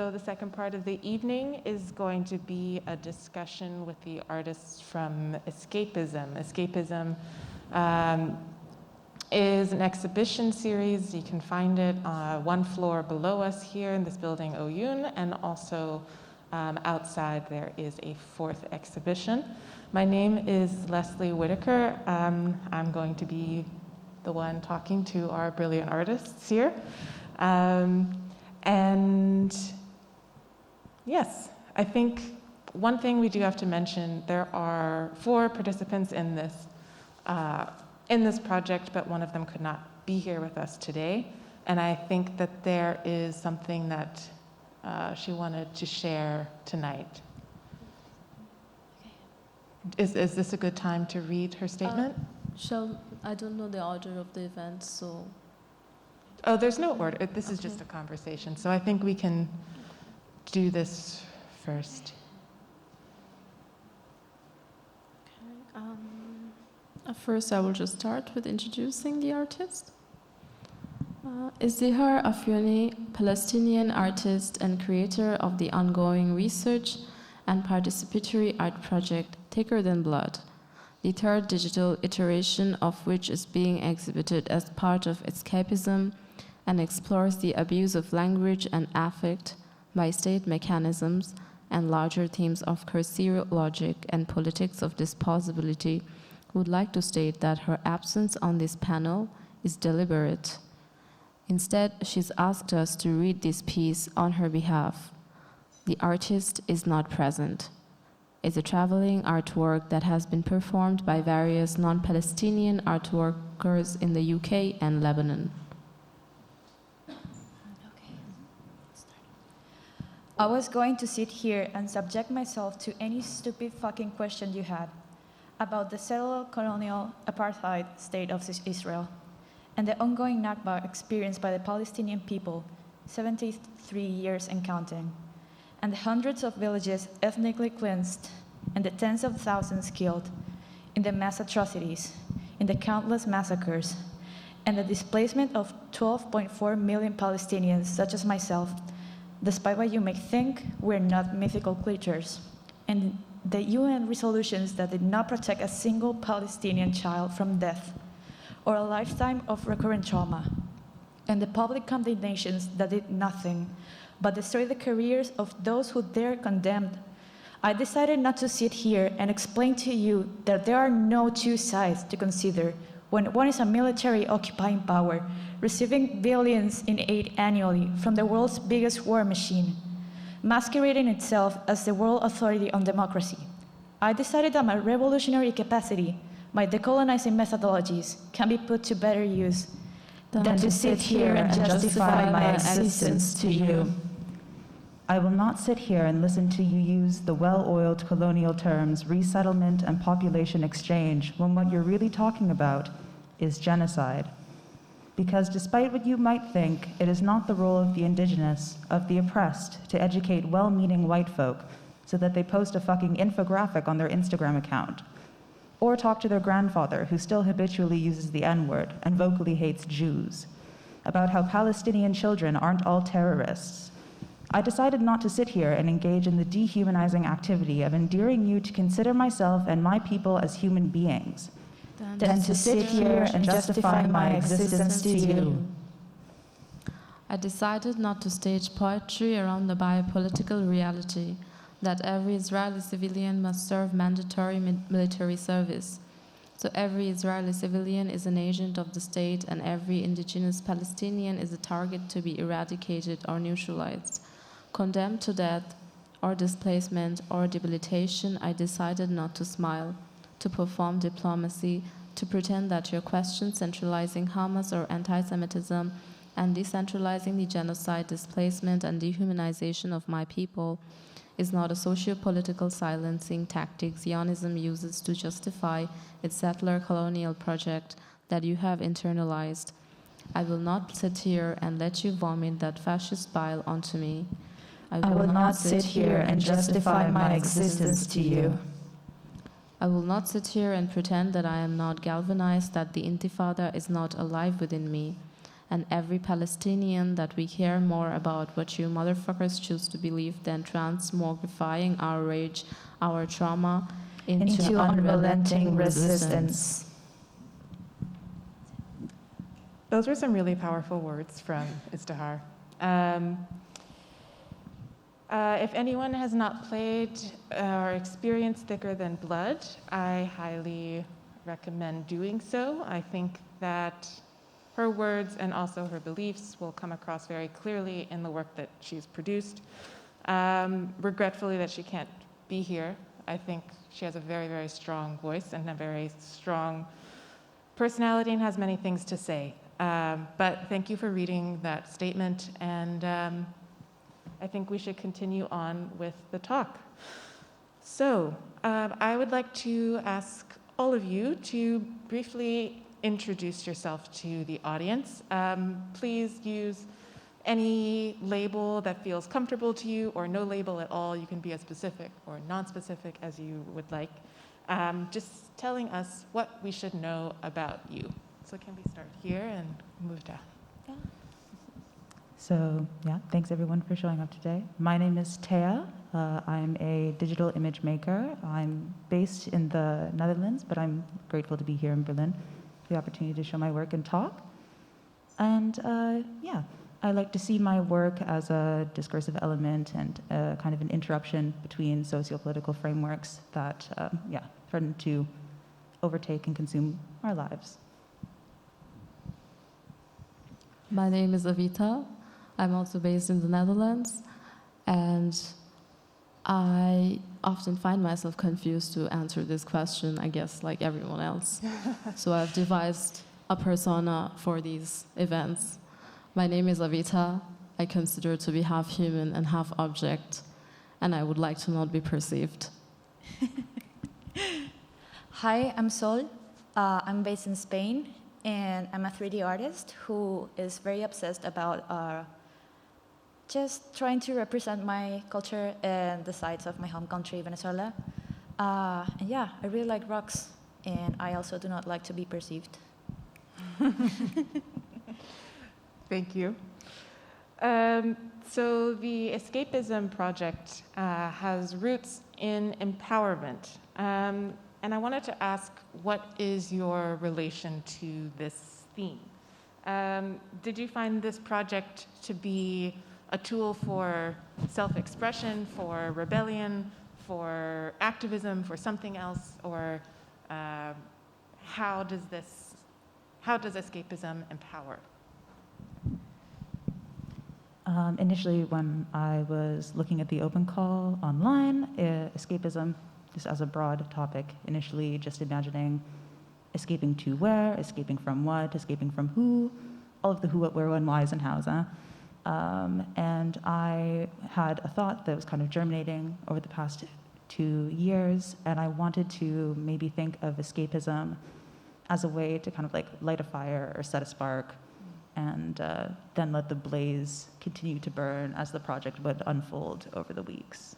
So the second part of the evening is going to be a discussion with the artists from ESCAPISM. ESCAPISM is an exhibition series. You can find it one floor below us here in this building, Oyoun, and also outside there is a fourth exhibition. My name is Lesley Whitaker. I'm going to be the one talking to our brilliant artists here. And yes, I think one thing we do have to mention, there are 4 participants in this project, but one of them could not be here with us today. And I think that there is something that she wanted to share tonight. Is this a good time to read her statement? I don't know the order of the event, so... Oh, there's no order. This is just a conversation. So I think we can do this first. First, I will just start with introducing the artist. Izdihar Afyouni, Palestinian artist and creator of the ongoing research and participatory art project Thicker Than Blood, the third digital iteration of which is being exhibited as part of ESCAPISM and explores the abuse of language and affect by state mechanisms and larger themes of carceral logic and politics of disposability, would like to state that her absence on this panel is deliberate. Instead, she's asked us to read this piece on her behalf. The artist is not present. It's a traveling artwork that has been performed by various non-Palestinian artworkers in the UK and Lebanon. I was going to sit here and subject myself to any stupid fucking question you had about the settler colonial apartheid state of Israel and the ongoing Nakba experienced by the Palestinian people, 73 years and counting, and the hundreds of villages ethnically cleansed and the tens of thousands killed in the mass atrocities, in the countless massacres, and the displacement of 12.4 million Palestinians such as myself. Despite what you may think, we're not mythical creatures. And the UN resolutions that did not protect a single Palestinian child from death or a lifetime of recurrent trauma. And the public condemnations that did nothing but destroy the careers of those who dare condemned. I decided not to sit here and explain to you that there are no two sides to consider when one is a military occupying power, receiving billions in aid annually from the world's biggest war machine, masquerading itself as the world authority on democracy. I decided that my revolutionary capacity, my decolonizing methodologies, can be put to better use than to sit here and justify my existence to you. I will not sit here and listen to you use the well-oiled colonial terms resettlement and population exchange when what you're really talking about is genocide. Because despite what you might think, it is not the role of the indigenous, of the oppressed, to educate well-meaning white folk so that they post a fucking infographic on their Instagram account, or talk to their grandfather who still habitually uses the N-word and vocally hates Jews, about how Palestinian children aren't all terrorists. I decided not to sit here and engage in the dehumanizing activity of endearing you to consider myself and my people as human beings, than to sit here and justify my existence to you. I decided not to stage poetry around the biopolitical reality that every Israeli civilian must serve mandatory military service. So every Israeli civilian is an agent of the state, and every indigenous Palestinian is a target to be eradicated or neutralized. Condemned to death or displacement or debilitation, I decided not to smile, to perform diplomacy, to pretend that your question centralizing Hamas or anti-Semitism and decentralizing the genocide, displacement, and dehumanization of my people is not a socio-political silencing tactic Zionism uses to justify its settler colonial project that you have internalized. I will not sit here and let you vomit that fascist bile onto me. I will not sit here and justify my existence to you. I will not sit here and pretend that I am not galvanized, that the Intifada is not alive within me, and every Palestinian that we care more about what you motherfuckers choose to believe than transmogrifying our rage, our trauma into unrelenting resistance. Those were some really powerful words from Izdihar. If anyone has not played or experienced Thicker Than Blood, I highly recommend doing so. I think that her words and also her beliefs will come across very clearly in the work that she's produced. Regretfully that she can't be here. I think she has a very, very strong voice and a very strong personality and has many things to say. But thank you for reading that statement, and I think we should continue on with the talk. So I would like to ask all of you to briefly introduce yourself to the audience. Please use any label that feels comfortable to you, or no label at all. You can be as specific or non-specific as you would like. Just telling us what we should know about you. So can we start here and move down? Yeah. So, yeah, thanks everyone for showing up today. My name is Thea. I'm a digital image maker. I'm based in the Netherlands, but I'm grateful to be here in Berlin for the opportunity to show my work and talk. And yeah, I like to see my work as a discursive element and kind of an interruption between socio-political frameworks that, yeah, threaten to overtake and consume our lives. My name is Avita. I'm also based in the Netherlands, and I often find myself confused to answer this question, I guess, like everyone else. So I've devised a persona for these events. My name is Avita. I consider to be half human and half object, and I would like to not be perceived. Hi, I'm Sol. I'm based in Spain, and I'm a 3D artist who is very obsessed about just trying to represent my culture and the sides of my home country, Venezuela. And yeah, I really like rocks, and I also do not like to be perceived. Thank you. So the Escapism project has roots in empowerment. And I wanted to ask, what is your relation to this theme? Did you find this project to be a tool for self-expression, for rebellion, for activism, for something else? Or how does escapism empower? Initially, when I was looking at the open call online, escapism, just as a broad topic, initially just imagining escaping to where, escaping from what, escaping from who, all of the who, what, where, when, whys, and hows. And I had a thought that was kind of germinating over the past 2 years, and I wanted to maybe think of escapism as a way to kind of like light a fire or set a spark, and then let the blaze continue to burn as the project would unfold over the weeks.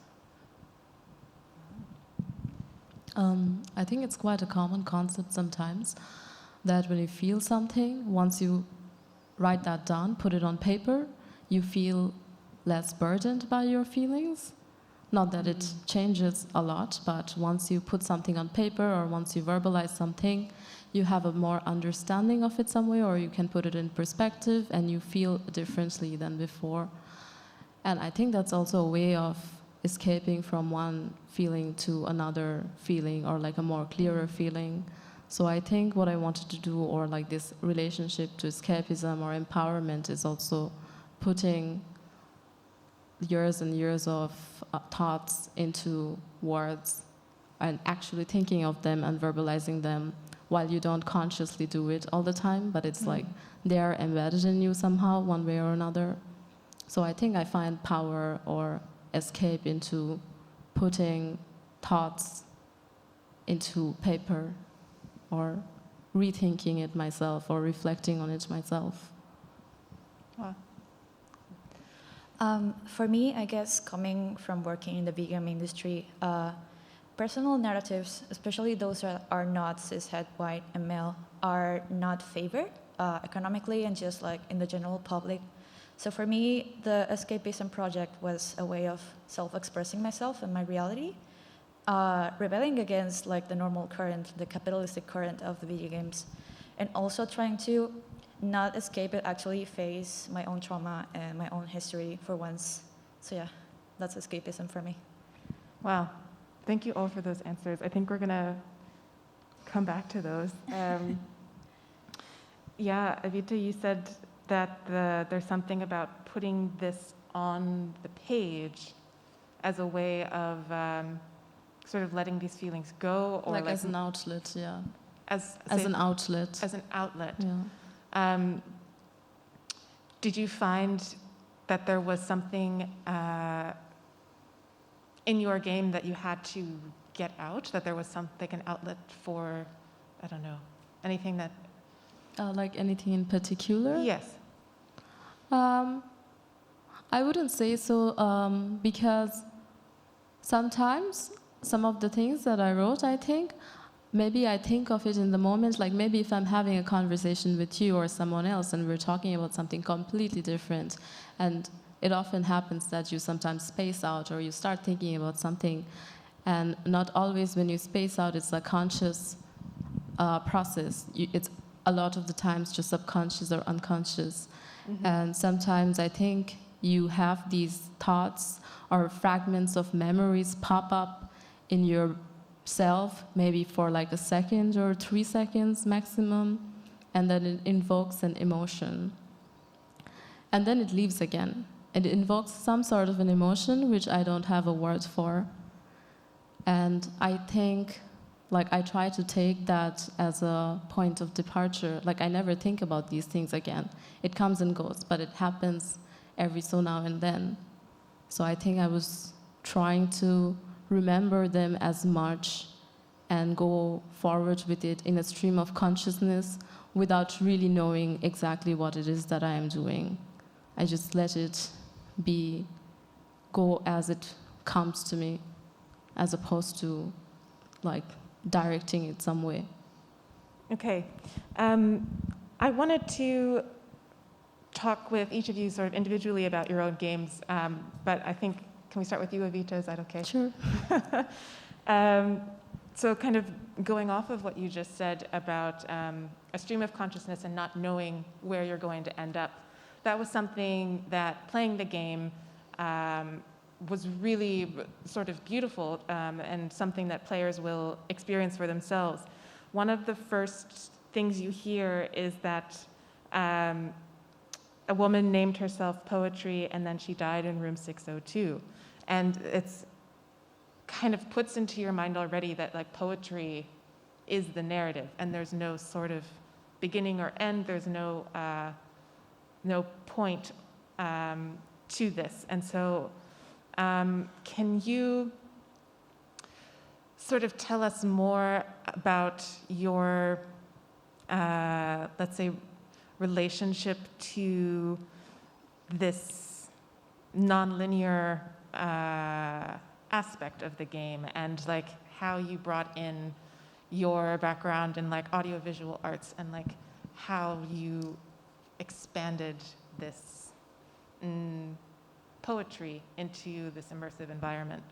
I think it's quite a common concept sometimes that when you feel something, once you write that down, put it on paper, you feel less burdened by your feelings. Not that it changes a lot, but once you put something on paper or once you verbalize something, you have a more understanding of it some way, or you can put it in perspective and you feel differently than before. And I think that's also a way of escaping from one feeling to another feeling, or like a more clearer feeling. So I think what I wanted to do, or like this relationship to escapism or empowerment, is also putting years and years of thoughts into words and actually thinking of them and verbalizing them while you don't consciously do it all the time, but it's like they're embedded in you somehow, one way or another. So I think I find power or escape into putting thoughts into paper or rethinking it myself or reflecting on it myself. Wow. For me, I guess, coming from working in the vegan industry, personal narratives, especially those that are not cishet, white, and male, are not favored economically and just like in the general public. So for me, the escapism project was a way of self-expressing myself and my reality, rebelling against like the normal current, the capitalistic current of the video games, and also trying to not escape it, actually face my own trauma and my own history for once. So yeah, that's escapism for me. Wow. Thank you all for those answers. I think we're going to come back to those. Yeah, Avita, you said that there's something about putting this on the page as a way of sort of letting these feelings go, or like as an outlet, yeah. As an outlet. As an outlet. Yeah. Did you find that there was something in your game that you had to get out, that there was something, an outlet for, I don't know, anything that... like anything in particular? Yes. I wouldn't say so, because sometimes some of the things that I wrote, I think, maybe I think of it in the moment, like maybe if I'm having a conversation with you or someone else and we're talking about something completely different, and it often happens that you sometimes space out or you start thinking about something, and not always when you space out it's a conscious process. It's a lot of the times just subconscious or unconscious. Mm-hmm. And sometimes I think you have these thoughts or fragments of memories pop up in yourself, maybe for like a second or 3 seconds maximum, and then it invokes an emotion. And then it leaves again. It invokes some sort of an emotion which I don't have a word for. And I think, like, I try to take that as a point of departure. Like, I never think about these things again. It comes and goes, but it happens every so now and then. So I think I was trying to remember them as much and go forward with it in a stream of consciousness without really knowing exactly what it is that I am doing. I just let it go as it comes to me, as opposed to like directing it some way. Okay. I wanted to talk with each of you sort of individually about your own games, but I think, can we start with you, Avita? Is that okay? Sure. So kind of going off of what you just said about a stream of consciousness and not knowing where you're going to end up, that was something that playing the game was really sort of beautiful, and something that players will experience for themselves. One of the first things you hear is that a woman named herself Poetry, and then she died in room 602. And it's kind of puts into your mind already that like poetry is the narrative, and there's no sort of beginning or end, there's no point to this. And so can you sort of tell us more about your, let's say, relationship to this nonlinear aspect of the game, and like how you brought in your background in like audiovisual arts, and like how you expanded this poetry into this immersive environment?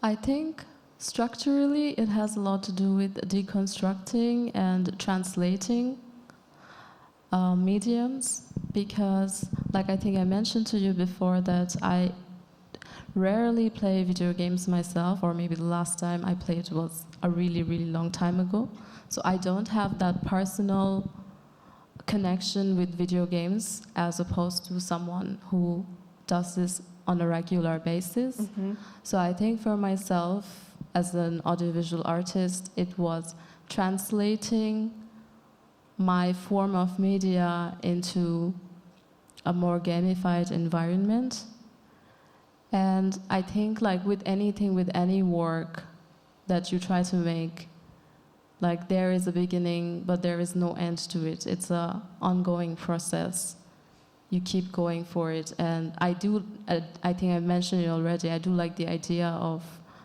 I think structurally it has a lot to do with deconstructing and translating mediums, because like I think I mentioned to you before that I rarely play video games myself, or maybe the last time I played was a really, really long time ago. So I don't have that personal connection with video games as opposed to someone who does this on a regular basis. Mm-hmm. So I think for myself, as an audiovisual artist, it was translating my form of media into a more gamified environment. And I think like with anything, with any work that you try to make, like there is a beginning, but there is no end to it. It's an ongoing process. You keep going for it. And I think I mentioned it already, I do like the idea of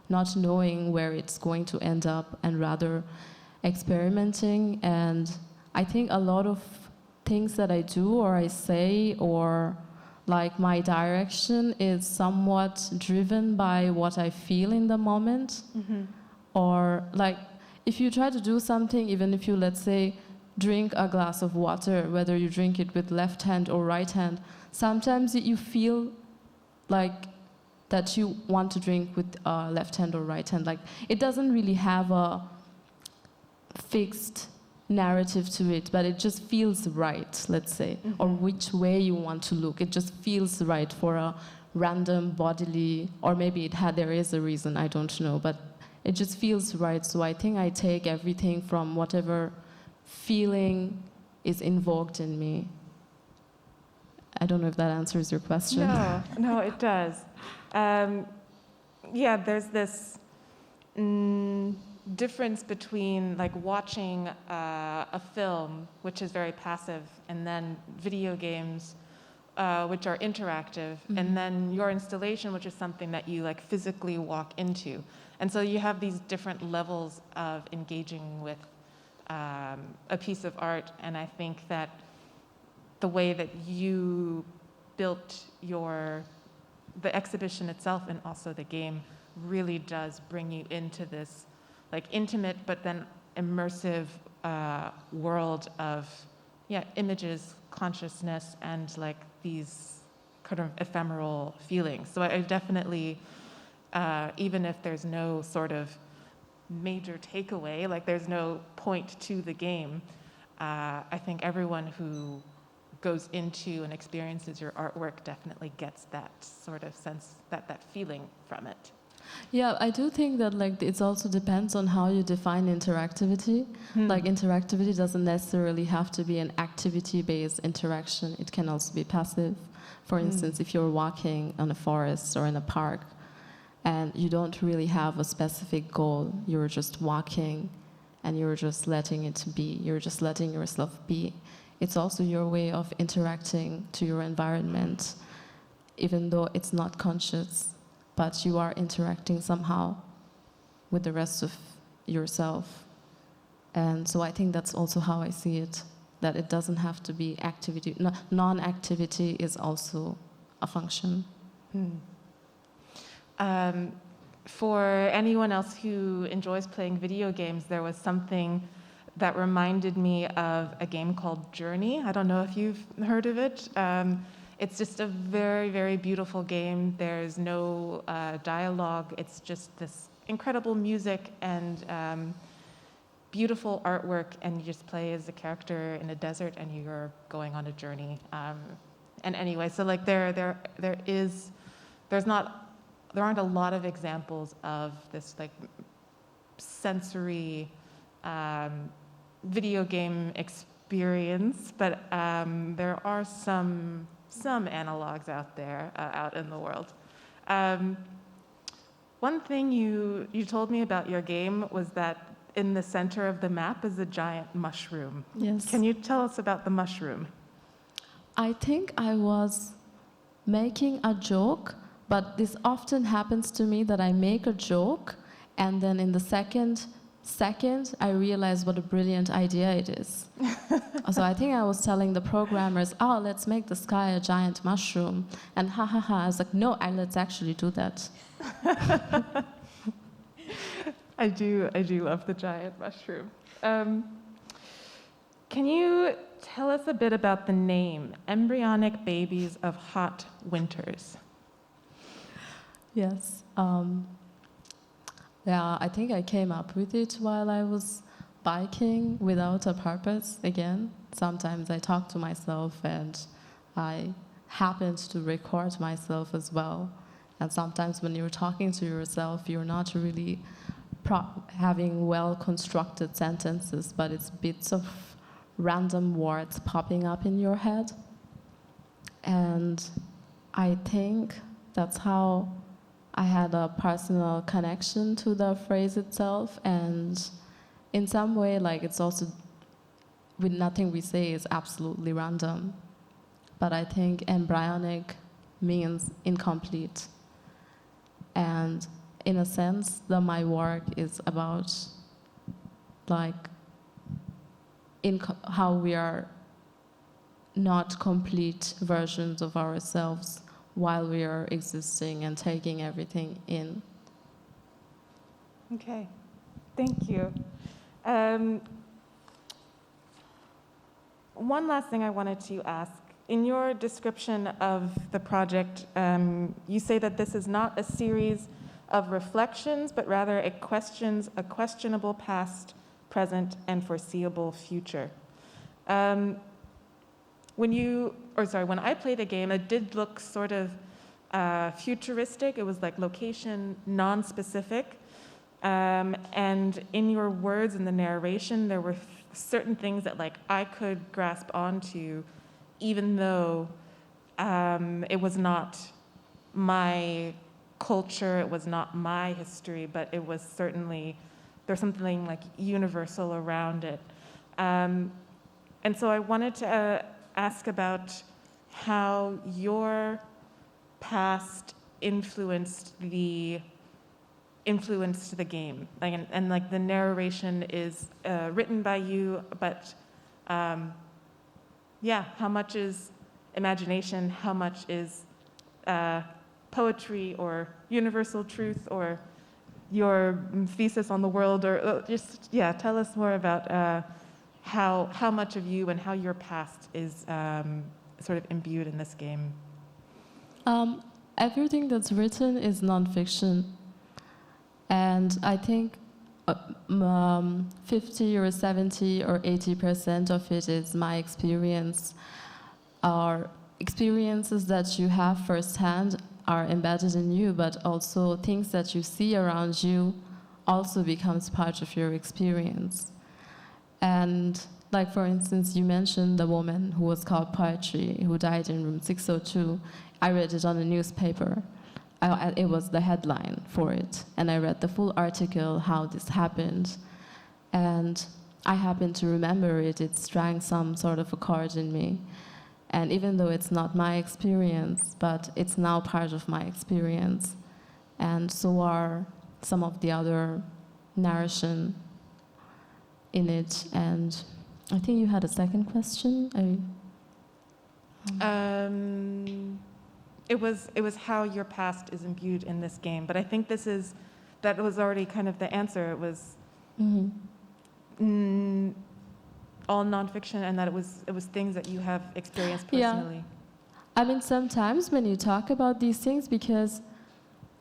not knowing where it's going to end up, and rather experimenting, and I think a lot of things that I do or I say or like my direction is somewhat driven by what I feel in the moment. Or like if you try to do something, even if you, let's say, drink a glass of water, whether you drink it with left hand or right hand, sometimes you feel like that you want to drink with left hand or right hand. Like it doesn't really have a fixed narrative to it, but it just feels right, let's say, or which way you want to look. It just feels right for a random bodily, or maybe there is a reason, I don't know, but it just feels right. So I think I take everything from whatever feeling is invoked in me. I don't know if that answers your question. No, it does. Yeah, there's this difference between like watching a film, which is very passive, and then video games, which are interactive, and then your installation, which is something that you like physically walk into. And so you have these different levels of engaging with a piece of art, and I think that the way that you built the exhibition itself and also the game really does bring you into this like intimate but then immersive world of images, consciousness, and like these kind of ephemeral feelings. So I definitely, even if there's no sort of major takeaway, like there's no point to the game, I think everyone who goes into and experiences your artwork definitely gets that sort of sense, that feeling from it. Yeah, I do think that like it also depends on how you define interactivity. Like interactivity doesn't necessarily have to be an activity-based interaction. It can also be passive. For instance, if you're walking in a forest or in a park and you don't really have a specific goal, you're just walking and you're just letting it be. You're just letting yourself be. It's also your way of interacting to your environment, even though it's not conscious. But you are interacting somehow with the rest of yourself. And so I think that's also how I see it, that it doesn't have to be activity. Non-activity is also a function. For anyone else who enjoys playing video games, there was something that reminded me of a game called Journey. I don't know if you've heard of it. It's just a very, very beautiful game. There's no dialogue. It's just this incredible music and beautiful artwork, and you just play as a character in a desert, and you're going on a journey. And anyway, so like there aren't a lot of examples of this like sensory video game experience, but there are some analogs out there, out in the world. One thing you told me about your game was that in the center of the map is a giant mushroom. Yes. Can you tell us about the mushroom? I think I was making a joke, but this often happens to me that I make a joke and then in the second I realize what a brilliant idea it is. So I think I was telling the programmers, let's make the sky a giant mushroom. And I was like, no, let's actually do that. I do love the giant mushroom. Can you tell us a bit about the name, Embryonic Babies of Hot Winters? Yes. Yeah, I think I came up with it while I was biking without a purpose again. Sometimes I talk to myself and I happened to record myself as well. And sometimes when you're talking to yourself, you're not really having well-constructed sentences, but it's bits of random words popping up in your head. And I think that's how I had a personal connection to the phrase itself, and in some way, like it's also, with nothing we say is absolutely random. But I think embryonic means incomplete. And in a sense, my work is about like how we are not complete versions of ourselves while we are existing and taking everything in. Okay, thank you. One last thing I wanted to ask. In your description of the project, you say that this is not a series of reflections, but rather it questions a questionable past, present, and foreseeable future. When I played the game, it did look sort of futuristic. It was like location non-specific. And in your words in the narration, there were certain things that like I could grasp onto, even though it was not my culture, it was not my history, but it was certainly, there's something like universal around it. And so I wanted to ask about how your past influenced the game, like, and like the narration is written by you, but how much is imagination, how much is poetry or universal truth or your thesis on the world, or tell us more about how much of you and how your past is sort of imbued in this game. Everything that's written is nonfiction. And I think 50 or 70 or 80% of it is my experience. Our experiences that you have firsthand are embedded in you, but also things that you see around you also becomes part of your experience. And like, for instance, you mentioned the woman who was called Poetry, who died in room 602. I read it on a newspaper. It was the headline for it, and I read the full article, how this happened, and I happen to remember it. It strang some sort of a chord in me, and even though it's not my experience, but it's now part of my experience, and so are some of the other narration in it. And I think you had a second question. It was how your past is imbued in this game, but I think that was already kind of the answer. It was all nonfiction, and that it was things that you have experienced personally. Yeah. I mean, sometimes when you talk about these things, because,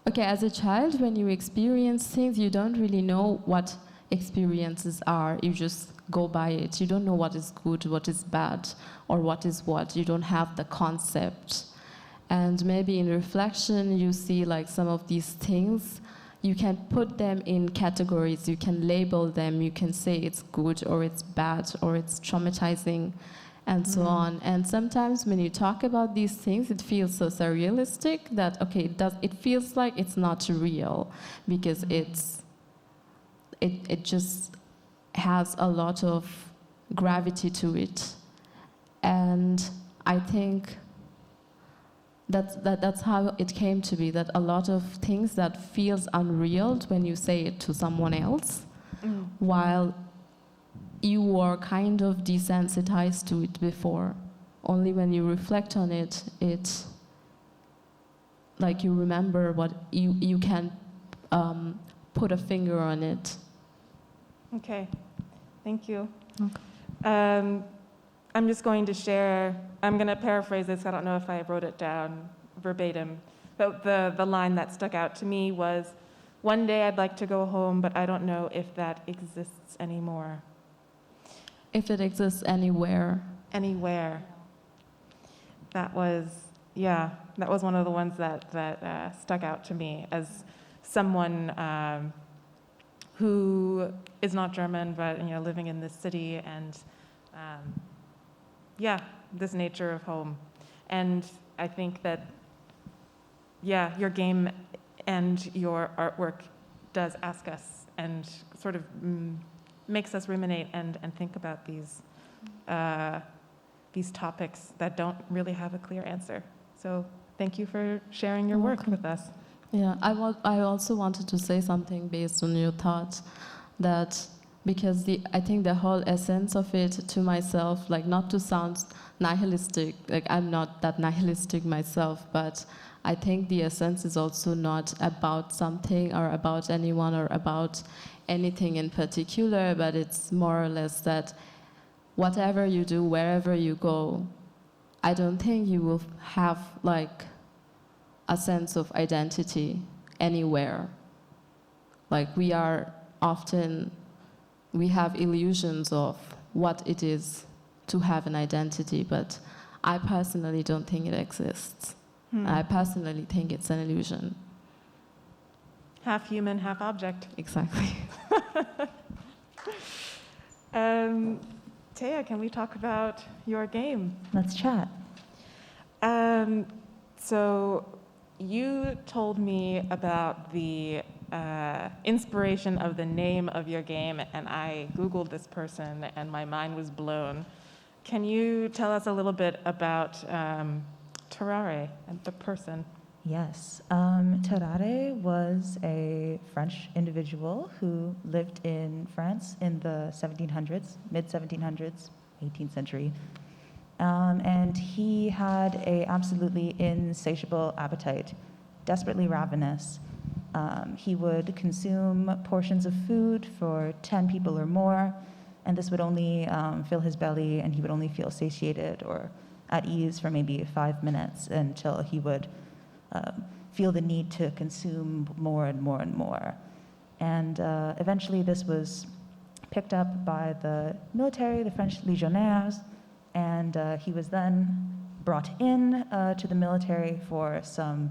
okay, as a child, when you experience things, you don't really know what experiences are. You just go by it. You don't know what is good, what is bad, or what is what. You don't have the concept. And maybe in reflection, you see like some of these things, you can put them in categories, you can label them, you can say it's good or it's bad or it's traumatizing and so on. And sometimes when you talk about these things, it feels so surrealistic that, okay, it feels like it's not real, because it just has a lot of gravity to it. And I think that's how it came to be, that a lot of things that feels unreal when you say it to someone else, while you were kind of desensitized to it before. Only when you reflect on it, like you remember what you can put a finger on it. Okay, thank you. Okay. I'm just going to share, I'm going to paraphrase this, I don't know if I wrote it down verbatim, but the line that stuck out to me was, "One day I'd like to go home, but I don't know if that exists anymore." If it exists anywhere. Anywhere. That was one of the ones that stuck out to me as someone who is not German, but living in this city, and this nature of home. And I think that, your game and your artwork does ask us and sort of makes us ruminate and think about these topics that don't really have a clear answer. So thank you for sharing your work with us. Yeah, I also wanted to say something based on your thoughts, that because I think the whole essence of it to myself, like not to sound nihilistic, like I'm not that nihilistic myself, but I think the essence is also not about something or about anyone or about anything in particular, but it's more or less that whatever you do, wherever you go, I don't think you will have like a sense of identity anywhere. Like we have illusions of what it is to have an identity, but I personally don't think it exists. I personally think it's an illusion. Half human, half object. Exactly. Taya, can we talk about your game? Let's chat. So you told me about the inspiration of the name of your game, and I Googled this person, and my mind was blown. Can you tell us a little bit about Terare and the person? Yes. Terare was a French individual who lived in France in the 1700s, mid-1700s, 18th century. And he had a absolutely insatiable appetite, desperately ravenous. He would consume portions of food for 10 people or more, and this would only fill his belly, and he would only feel satiated or at ease for maybe 5 minutes until he would feel the need to consume more and more and more. And eventually this was picked up by the military, the French legionnaires, and he was then brought in to the military for some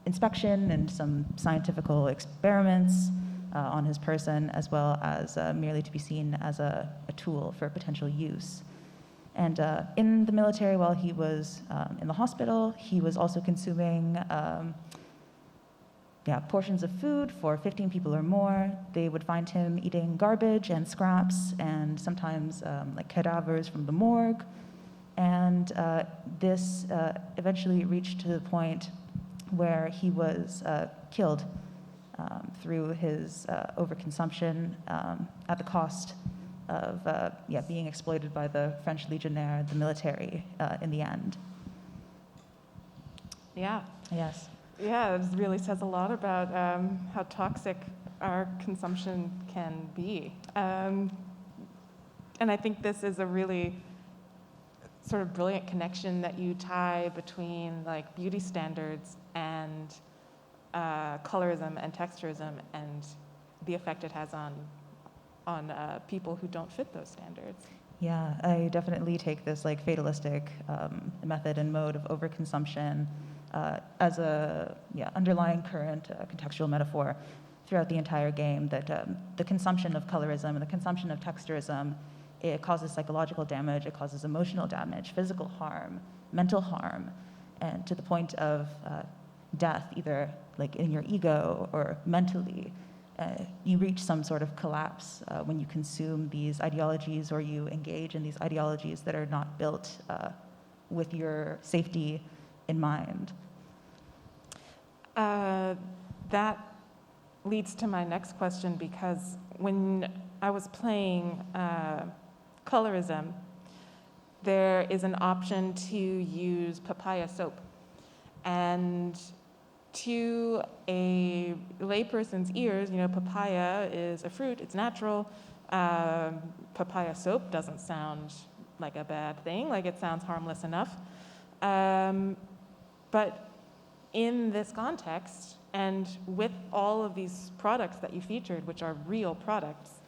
inspection and some scientific experiments on his person, as well as merely to be seen as a tool for potential use. And in the military, while he was in the hospital, he was also consuming portions of food for 15 people or more. They would find him eating garbage and scraps and sometimes like cadavers from the morgue. And this eventually reached to the point where he was killed through his overconsumption at the cost of being exploited by the French legionnaire, the military, in the end. Yeah. Yes. Yeah, it really says a lot about how toxic our consumption can be. And I think this is a really sort of brilliant connection that you tie between like beauty standards and colorism and texturism and the effect it has on people who don't fit those standards. Yeah, I definitely take this like fatalistic method and mode of overconsumption as a underlying current contextual metaphor throughout the entire game, that the consumption of colorism and the consumption of texturism, it causes psychological damage, it causes emotional damage, physical harm, mental harm, and to the point of death, either like in your ego or mentally. You reach some sort of collapse when you consume these ideologies or you engage in these ideologies that are not built with your safety in mind. That leads to my next question, because when I was playing colorism, there is an option to use papaya soap. And to a layperson's ears, papaya is a fruit, it's natural. Papaya soap doesn't sound like a bad thing, like it sounds harmless enough. But in this context, and with all of these products that you featured, which are real products,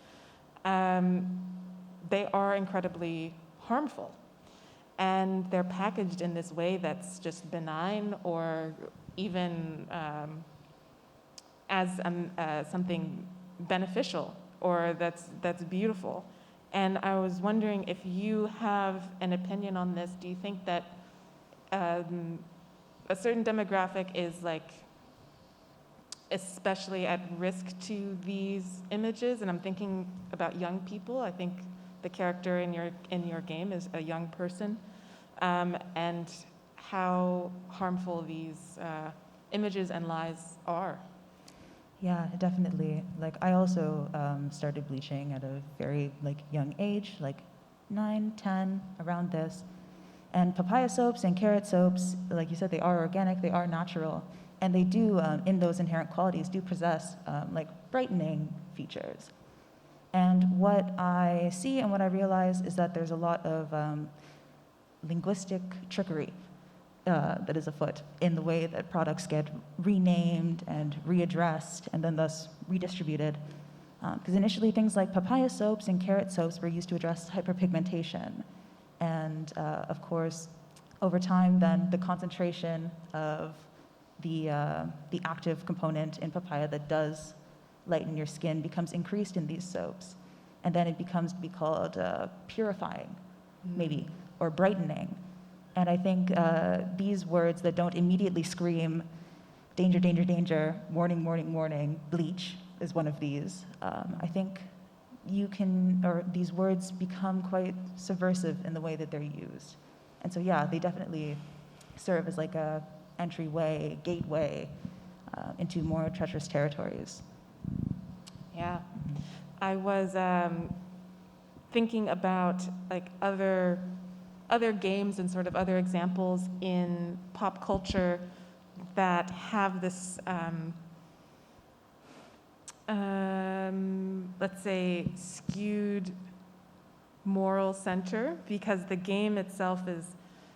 they are incredibly harmful. And they're packaged in this way that's just benign or even as something beneficial or that's beautiful. And I was wondering if you have an opinion on this. Do you think that a certain demographic is like especially at risk to these images? And I'm thinking about young people. I think the character in your game is a young person, and how harmful these images and lies are. Yeah, definitely. Like, I also started bleaching at a very young age, like 9, 10, around this. And papaya soaps and carrot soaps, like you said, they are organic, they are natural, and they do, in those inherent qualities, do possess brightening features. And what I see and what I realize is that there's a lot of linguistic trickery that is afoot in the way that products get renamed and readdressed and then thus redistributed. Because initially things like papaya soaps and carrot soaps were used to address hyperpigmentation. And of course, over time then the concentration of the active component in papaya that does lighten your skin becomes increased in these soaps. And then it becomes to be called purifying, maybe, or brightening. And I think these words that don't immediately scream, danger, danger, danger, warning, warning, warning, bleach is one of these. I think these words become quite subversive in the way that they're used. And so, yeah, they definitely serve as like a entryway, gateway into more treacherous territories. Yeah. I was thinking about like other games and sort of other examples in pop culture that have this, let's say, skewed moral center, because the game itself is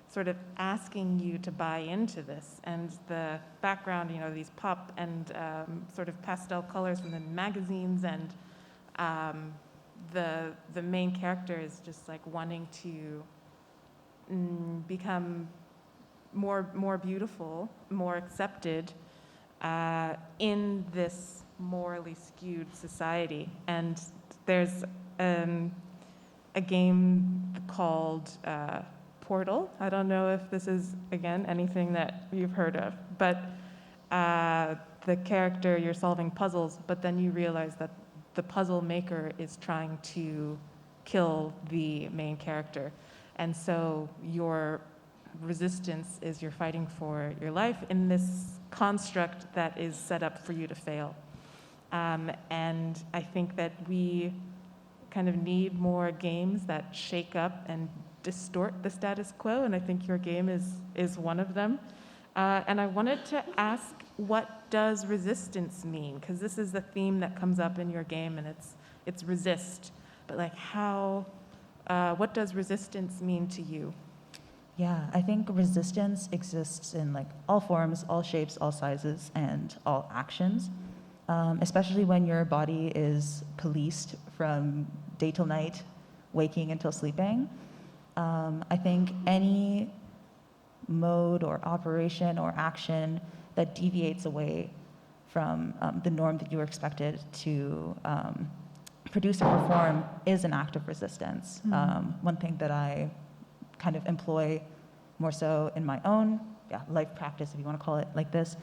sort of asking you to buy into this. And the background, these pop and sort of pastel colors from the magazines, and the main character is just like wanting to become more beautiful, more accepted in this morally skewed society. And there's a game called Portal. I don't know if this is, again, anything that you've heard of, but the character, you're solving puzzles, but then you realize that the puzzle maker is trying to kill the main character. And so your resistance is you're fighting for your life in this construct that is set up for you to fail. And I think that we kind of need more games that shake up and distort the status quo, and I think your game is one of them. And I wanted to ask, what does resistance mean? Because this is the theme that comes up in your game, and it's resist. But like what does resistance mean to you? Yeah, I think resistance exists in like all forms, all shapes, all sizes, and all actions, especially when your body is policed from day till night, waking until sleeping. I think any mode or operation or action that deviates away from the norm that you were expected to produce or perform is an act of resistance. One thing that I kind of employ more so in my own life practice, if you want to call it like this,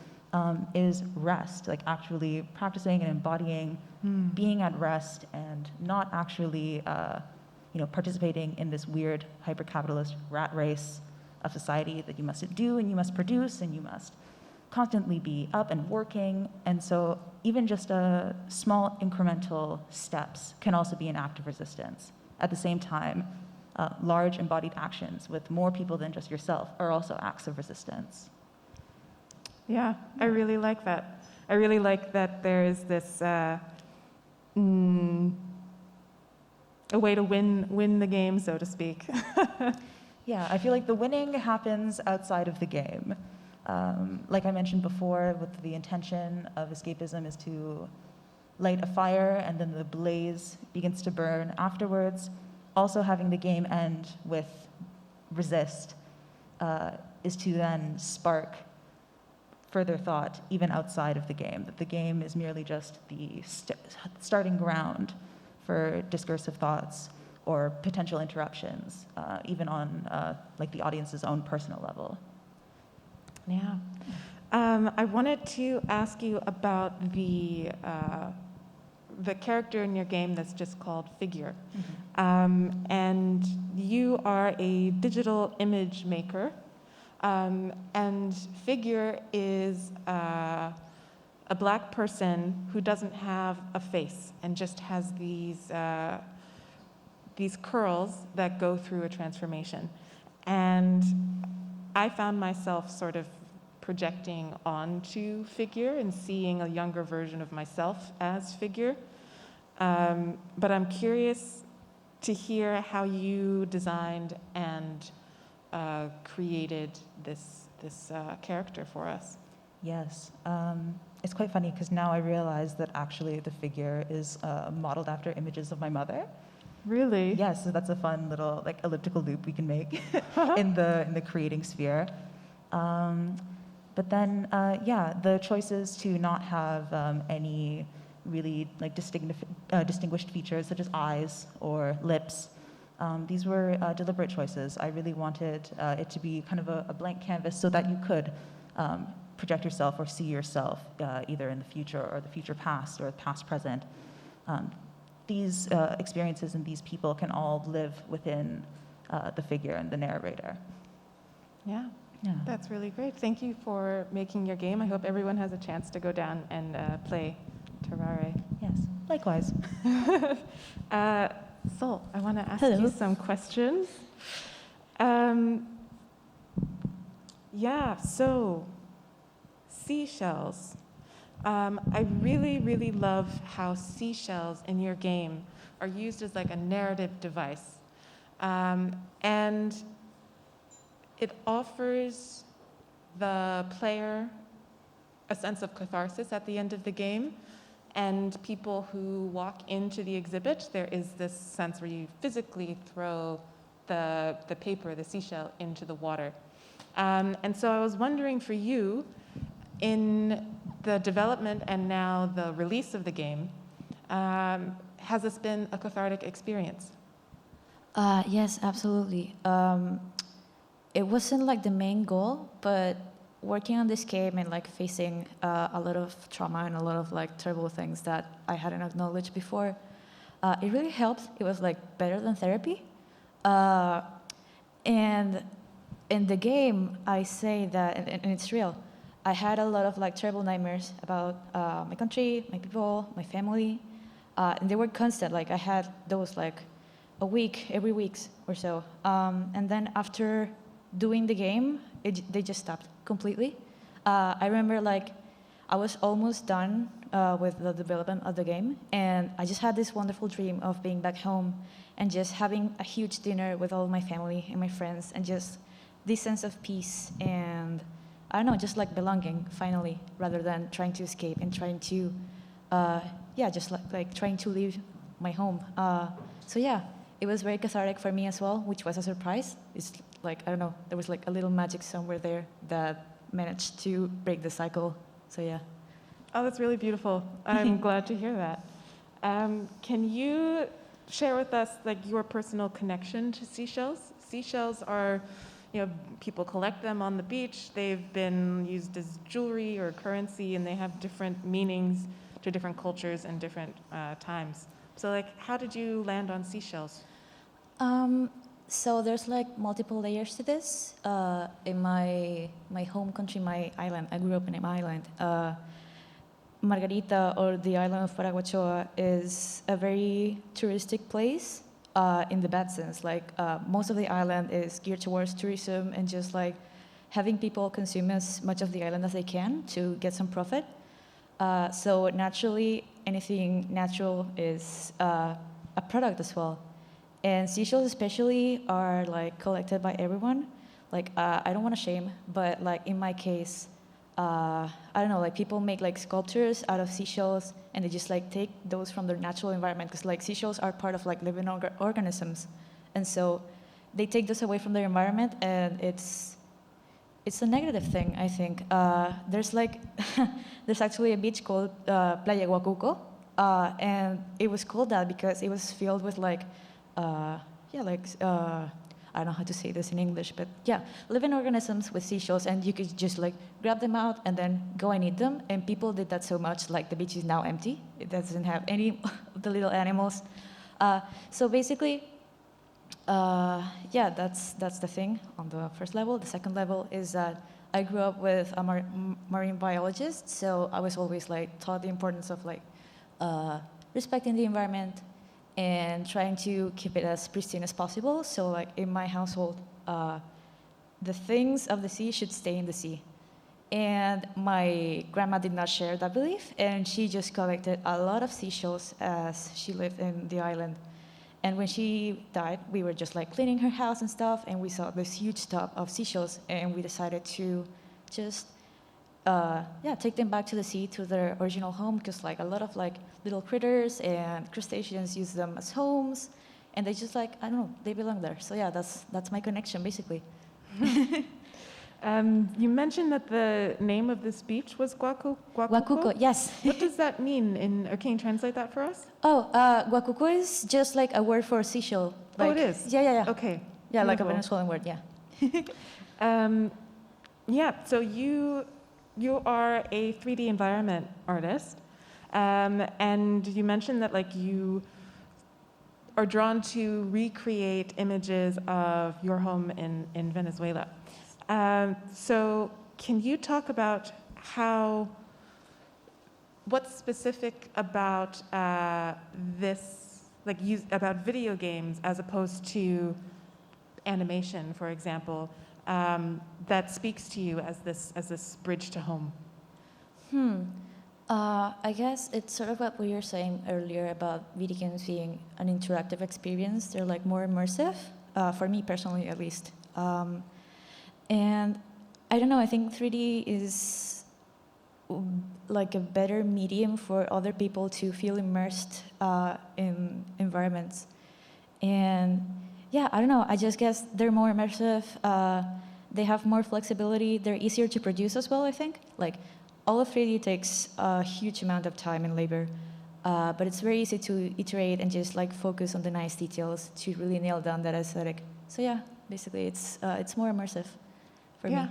is rest, like actually practicing and embodying being at rest and not actually participating in this weird hyper-capitalist rat race of society that you must do and you must produce and you must constantly be up and working. And so even just small incremental steps can also be an act of resistance. At the same time, large embodied actions with more people than just yourself are also acts of resistance. Yeah, I really like that. I really like that there is this a way to win the game, so to speak. Yeah, I feel like the winning happens outside of the game. Like I mentioned before, with the intention of escapism is to light a fire and then the blaze begins to burn afterwards. Also having the game end with resist is to then spark further thought even outside of the game, that the game is merely just the starting ground for discursive thoughts or potential interruptions, even on like the audience's own personal level. Yeah. I wanted to ask you about the character in your game that's just called Figure. And you are a digital image maker. And Figure is a a black person who doesn't have a face and just has these curls that go through a transformation. And I found myself sort of projecting onto Figure and seeing a younger version of myself as Figure. But I'm curious to hear how you designed and created this character for us. Yes. It's quite funny because now I realize that actually the figure is modeled after images of my mother. Really? Yes, so that's a fun little like elliptical loop we can make in the creating sphere. But then, the choices to not have any really like distinguished features such as eyes or lips, these were deliberate choices. I really wanted it to be kind of a blank canvas so that you could project yourself or see yourself either in the future or the future past or the past present. These experiences and these people can all live within the figure and the narrator. Yeah. Yeah. That's really great. Thank you for making your game. I hope everyone has a chance to go down and play Terraria. Yes, likewise. Sol, I want to ask Hello. you some questions. So seashells. I really, really love how seashells in your game are used as like a narrative device. And it offers the player a sense of catharsis at the end of the game. And people who walk into the exhibit, there is this sense where you physically throw the paper, the seashell, into the water. And so I was wondering for you, in the development and now the release of the game, has this been a cathartic experience? Yes, absolutely. It wasn't like the main goal, but working on this game and like facing a lot of trauma and a lot of like terrible things that I hadn't acknowledged before, it really helped. It was like better than therapy. And in the game, I say that, and it's real, I had a lot of like terrible nightmares about my country, my people, my family, and they were constant. Like I had those like a week, every week or so. And then after doing the game, they just stopped completely. I remember like I was almost done with the development of the game, and I just had this wonderful dream of being back home and just having a huge dinner with all of my family and my friends, and just this sense of peace and I don't know, just like belonging finally, rather than trying to escape and trying to, just like trying to leave my home. So yeah, it was very cathartic for me as well, which was a surprise. It's like, I don't know, there was like a little magic somewhere there that managed to break the cycle. So yeah. Oh, that's really beautiful. I'm glad to hear that. Can you share with us like your personal connection to seashells? Seashells are, people collect them on the beach. They've been used as jewelry or currency, and they have different meanings to different cultures and different times. So like, how did you land on seashells? So there's like multiple layers to this. In my home country, my island, I grew up in an island. Margarita, or the island of Paraguachoa, is a very touristic place in the bad sense. Like most of the island is geared towards tourism and just like having people consume as much of the island as they can to get some profit. So naturally, anything natural is a product as well. And seashells especially are like collected by everyone. Like I don't want to shame, but like in my case, I don't know, like people make like sculptures out of seashells, and they just like take those from their natural environment, because like seashells are part of like living organisms, and so they take those away from their environment, and it's a negative thing, I think. There's like there's actually a beach called Playa Huacuco, and it was called that because it was filled with like I don't know how to say this in English, but yeah, living organisms with seashells, and you could just like grab them out and then go and eat them. And people did that so much, like the beach is now empty. It doesn't have any of the little animals. So basically, that's the thing on the first level. The second level is that I grew up with a marine biologist, so I was always like taught the importance of like respecting the environment and trying to keep it as pristine as possible. So like in my household, the things of the sea should stay in the sea. And my grandma did not share that belief, and she just collected a lot of seashells as she lived in the island. And when she died, we were just like cleaning her house and stuff, and we saw this huge tub of seashells, and we decided to just take them back to the sea, to their original home, because like a lot of like little critters and crustaceans use them as homes, and they just like, I don't know, they belong there. So yeah, that's my connection basically. You mentioned that the name of this beach was Guacuco, yes. What does that mean? Or can you translate that for us? Oh, Guacuco is just like a word for seashell. Like, it is? Yeah. Okay. Yeah, like a Beautiful. Venezuelan word, yeah. So you are a 3D environment artist, and you mentioned that like you are drawn to recreate images of your home in Venezuela. So can you talk about what's specific about about video games as opposed to animation, for example, that speaks to you as this bridge to home? I guess it's sort of what we were saying earlier about video games being an interactive experience. They're like more immersive, for me personally at least. And I don't know, I think 3D is like a better medium for other people to feel immersed in environments. And yeah, I don't know, I just guess they're more immersive, they have more flexibility, they're easier to produce as well, I think. Like, all of 3D takes a huge amount of time and labor, but it's very easy to iterate and just like focus on the nice details to really nail down that aesthetic. So yeah, basically it's more immersive for me.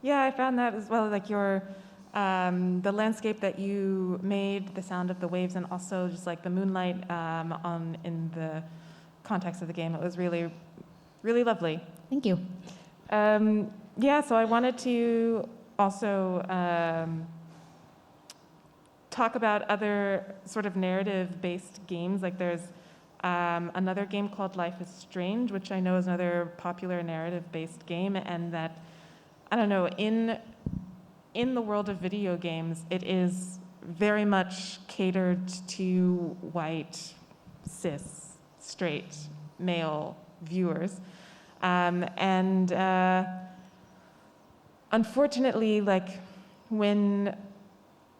Yeah, I found that as well, like your the landscape that you made, the sound of the waves, and also just like the moonlight in the context of the game. It was really, really lovely. Thank you. So I wanted to also talk about other sort of narrative-based games. Like there's another game called Life is Strange, which I know is another popular narrative-based game, and that, I don't know, in the world of video games, it is very much catered to white, cis, straight, male viewers. Unfortunately, like when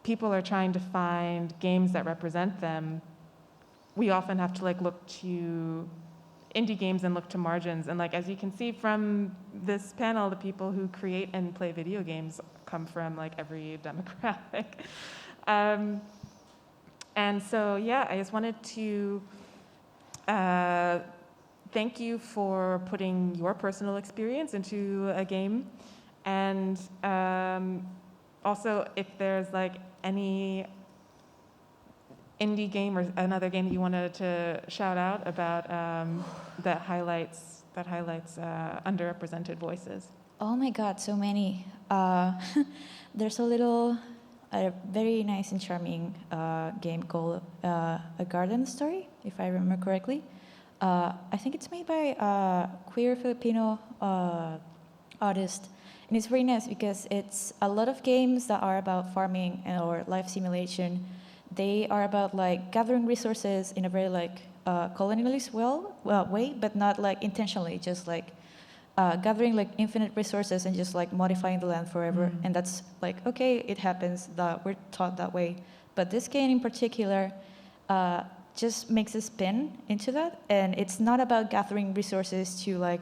people are trying to find games that represent them, we often have to like look to indie games and look to margins. And like, as you can see from this panel, the people who create and play video games come from like every demographic. And so, yeah, I just wanted to thank you for putting your personal experience into a game. And also, if there's like any indie game or another game that you wanted to shout out about that highlights underrepresented voices. Oh my God, so many. There's a very nice and charming game called A Garden Story, if I remember correctly. I think it's made by a queer Filipino artist. And it's very nice because it's a lot of games that are about farming or life simulation. They are about like gathering resources in a very like colonialist way, but not like intentionally, just like gathering like infinite resources and just like modifying the land forever. And that's like, okay, it happens, that we're taught that way. But this game in particular just makes a spin into that. And it's not about gathering resources to like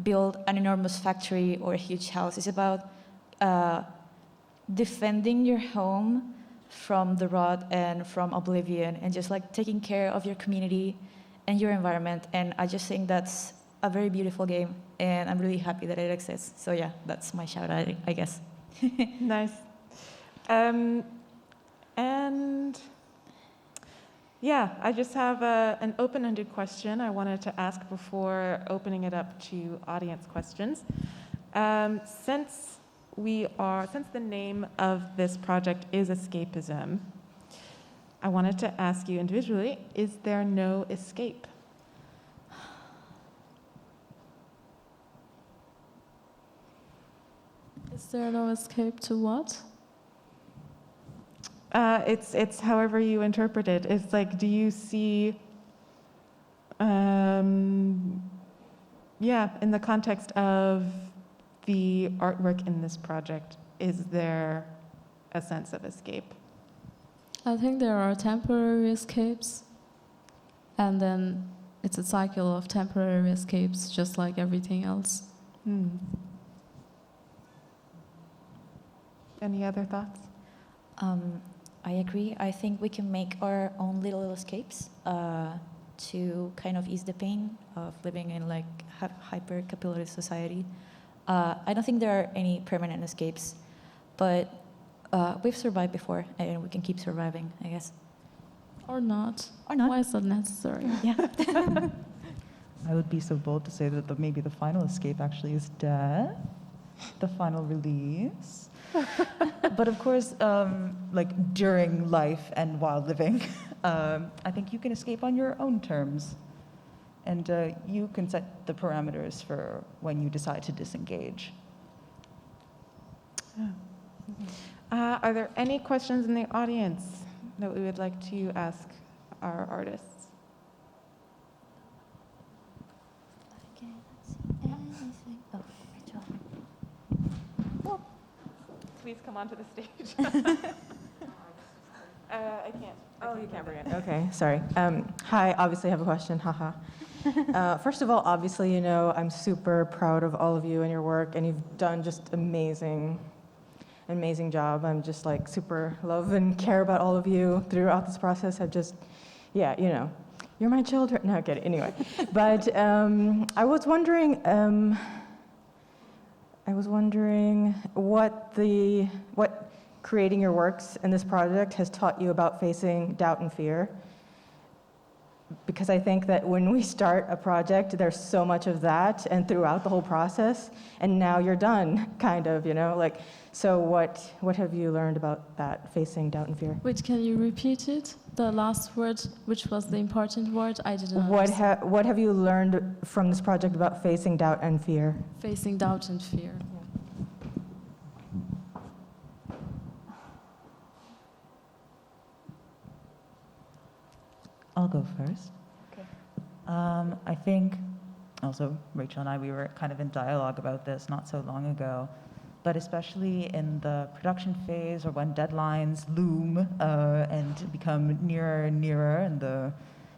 build an enormous factory or a huge house. It's about defending your home from the rot and from oblivion, and just like taking care of your community and your environment. And I just think that's a very beautiful game, and I'm really happy that it exists. So yeah, that's my shout out, I guess. Nice. And yeah, I just have an open-ended question I wanted to ask before opening it up to audience questions. Since since the name of this project is Escapism, I wanted to ask you individually, is there no escape? Is there no escape to what? It's however you interpret it. It's like, do you see, in the context of the artwork in this project, is there a sense of escape? I think there are temporary escapes, and then it's a cycle of temporary escapes, just like everything else. Any other thoughts? I agree. I think we can make our own little escapes to kind of ease the pain of living in like hyper-capitalist society. I don't think there are any permanent escapes, but we've survived before, and we can keep surviving, I guess. Or not. Or not. Why is that necessary? Yeah. I would be so bold to say that maybe the final escape actually is death, the final release. But of course, like during life and while living, I think you can escape on your own terms. And you can set the parameters for when you decide to disengage. Are there any questions in the audience that we would like to ask our artists? Please come onto the stage. I can't. Oh, you can't bring it. Okay, sorry. Hi, obviously I have a question, haha. First of all, obviously, I'm super proud of all of you and your work, and you've done just amazing job. I'm just like super love and care about all of you throughout this process. I've just, you're my children. No, I'm kidding. Anyway, but I was wondering what creating your works in this project has taught you about facing doubt and fear. Because I think that when we start a project, there's so much of that, and throughout the whole process, and now you're done, kind of, So what have you learned about that, facing doubt and fear? Wait, can you repeat it? The last word, which was the important word, I didn't understand. What have you learned from this project about facing doubt and fear? Facing doubt and fear. I'll go first. Okay. I think, also Rachel and I, we were kind of in dialogue about this not so long ago, but especially in the production phase or when deadlines loom and become nearer and nearer, and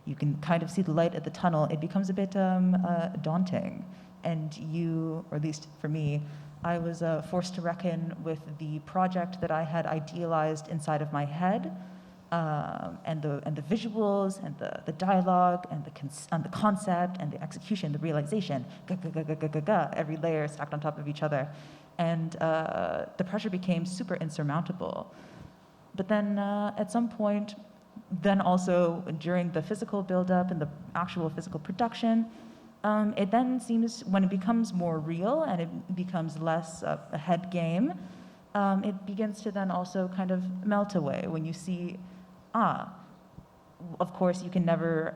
you can kind of see the light at the tunnel, it becomes a bit daunting. And you, or at least for me, I was forced to reckon with the project that I had idealized inside of my head, and the visuals and the dialogue and the concept and the execution, the realization, every layer stacked on top of each other. And the pressure became super insurmountable. But then at some point, then also during the physical buildup and the actual physical production, it then seems, when it becomes more real and it becomes less a head game, it begins to then also kind of melt away when you see, of course you can never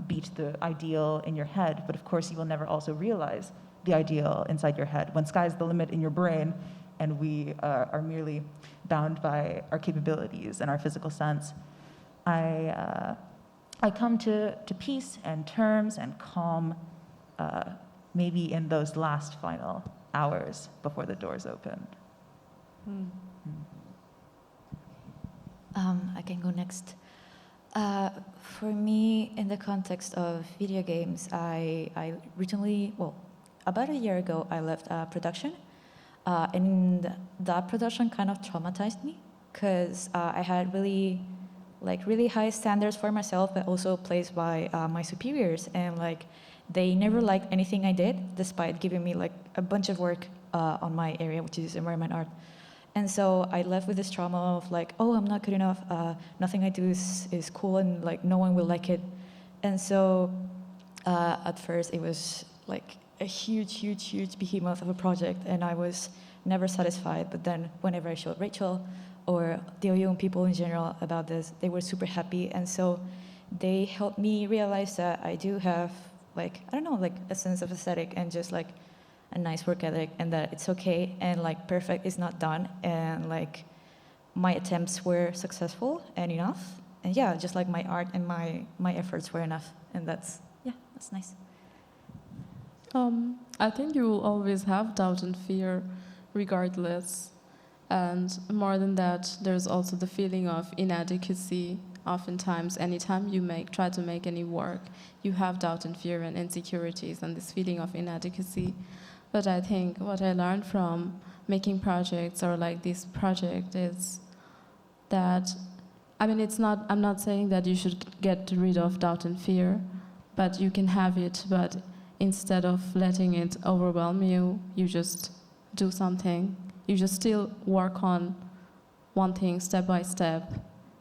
beat the ideal in your head, but of course you will never also realize the ideal inside your head when sky's the limit in your brain and we are merely bound by our capabilities and our physical sense. I come to peace and terms and calm maybe in those last final hours before the doors open. I can go next. For me, in the context of video games, I recently, about a year ago, I left production, and that production kind of traumatized me because I had really high standards for myself, but also placed by my superiors, and they never liked anything I did, despite giving me a bunch of work on my area, which is environment art. And so I left with this trauma of I'm not good enough, nothing I do is cool, and no one will like it. And so at first it was a huge behemoth of a project, and I was never satisfied. But then whenever I showed Rachel or the Oyoun people in general about this, they were super happy. And so they helped me realize that I do have, like, I don't know, like a sense of aesthetic and just like a nice work ethic, and that it's okay, and like perfect is not done, and like my attempts were successful and enough. And yeah, just like my art and my efforts were enough. And that's nice. I think you will always have doubt and fear regardless. And more than that, there's also the feeling of inadequacy. Oftentimes, anytime you try to make any work, you have doubt and fear and insecurities and this feeling of inadequacy. But I think what I learned from making projects or like this project is that, I mean, I'm not saying that you should get rid of doubt and fear, but you can have it, but instead of letting it overwhelm you, you just do something. You just still work on one thing step by step,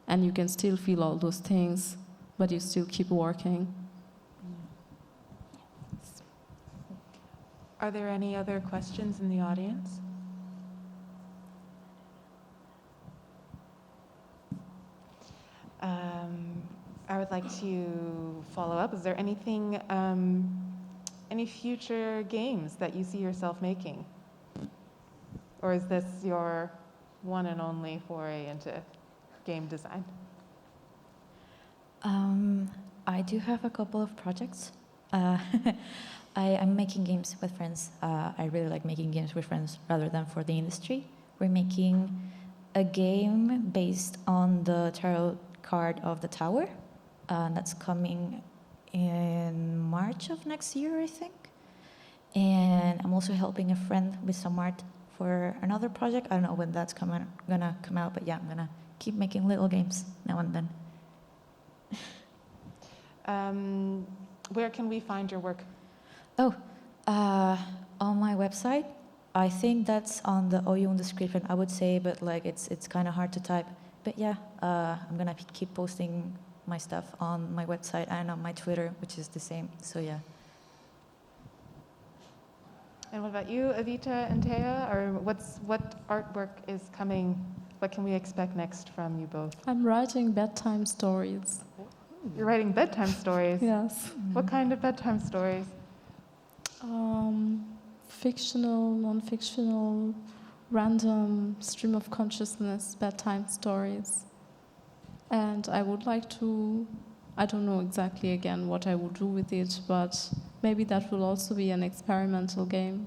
and you can still feel all those things, but you still keep working. Are there any other questions in the audience? I would like to follow up. Is there anything, any future games that you see yourself making? Or is this your one and only foray into game design? I do have a couple of projects. I'm making games with friends. I really like making games with friends rather than for the industry. We're making a game based on the tarot card of the Tower. That's coming in March of next year, I think. And I'm also helping a friend with some art for another project. I don't know when that's gonna come out, but yeah, I'm gonna keep making little games now and then. Where can we find your work? Oh, on my website. I think that's on the Oyoun description, I would say, but like it's kind of hard to type. But yeah, I'm gonna keep posting my stuff on my website and on my Twitter, which is the same. So yeah. And what about you, Avita and Thea? Or what artwork is coming? What can we expect next from you both? I'm writing bedtime stories. You're writing bedtime stories? Yes. What kind of bedtime stories? Fictional, non-fictional, random stream of consciousness bedtime stories. And I would like to, I don't know exactly again what I would do with it, but maybe that will also be an experimental game.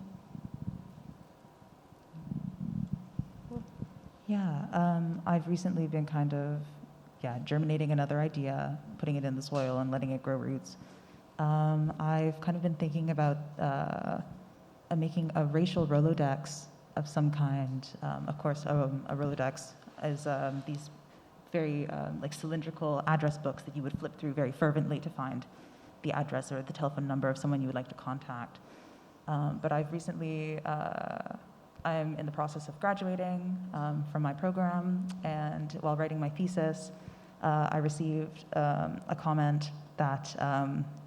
Yeah, I've recently been kind of, germinating another idea, putting it in the soil and letting it grow roots. I've kind of been thinking about making a racial Rolodex of some kind. Of course, a Rolodex is these very like cylindrical address books that you would flip through very fervently to find the address or the telephone number of someone you would like to contact. But I've recently, I'm in the process of graduating from my program, and while writing my thesis, I received a comment that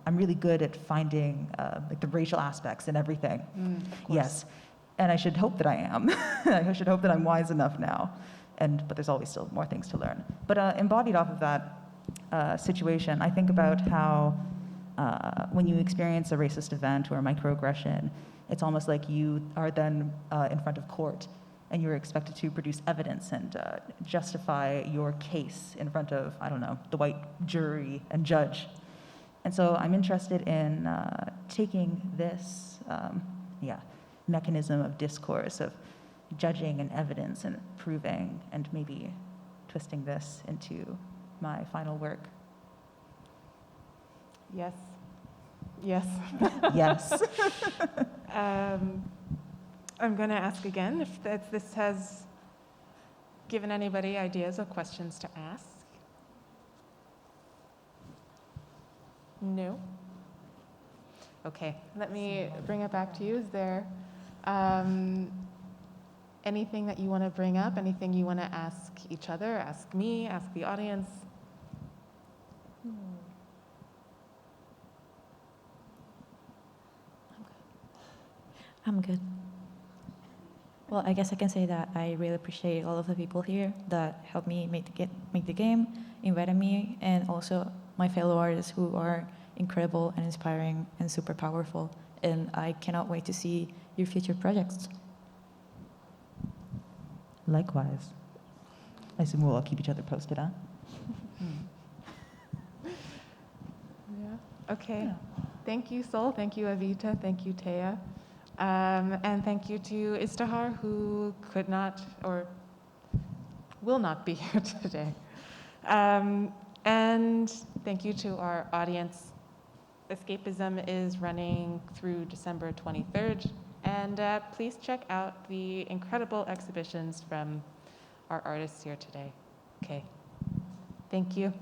I'm really good at finding like the racial aspects in everything. Yes, and I should hope that I am. I should hope that I'm wise enough now. But there's always still more things to learn. But embodied off of that situation, I think about how when you experience a racist event or a microaggression, it's almost like you are then in front of court and you're expected to produce evidence and justify your case in front of, I don't know, the white jury and judge. And so I'm interested in taking this mechanism of discourse, of judging and evidence and proving, and maybe twisting this into my final work. Yes. Yes. Yes. I'm going to ask again if this has given anybody ideas or questions to ask. No? Okay, let me bring it back to you. Is there anything that you want to bring up, anything you want to ask each other, ask me, ask the audience? I'm good. Well, I guess I can say that I really appreciate all of the people here that helped me make the game, invited me, and also my fellow artists who are incredible and inspiring and super powerful. And I cannot wait to see your future projects. Likewise. I assume we'll all keep each other posted, huh? Yeah. Okay. Thank you, Sol. Thank you, Avita. Thank you, Taya. And thank you to Izdihar, who could not or will not be here today. And thank you to our audience. Escapism is running through December 23rd. And please check out the incredible exhibitions from our artists here today. Okay. Thank you.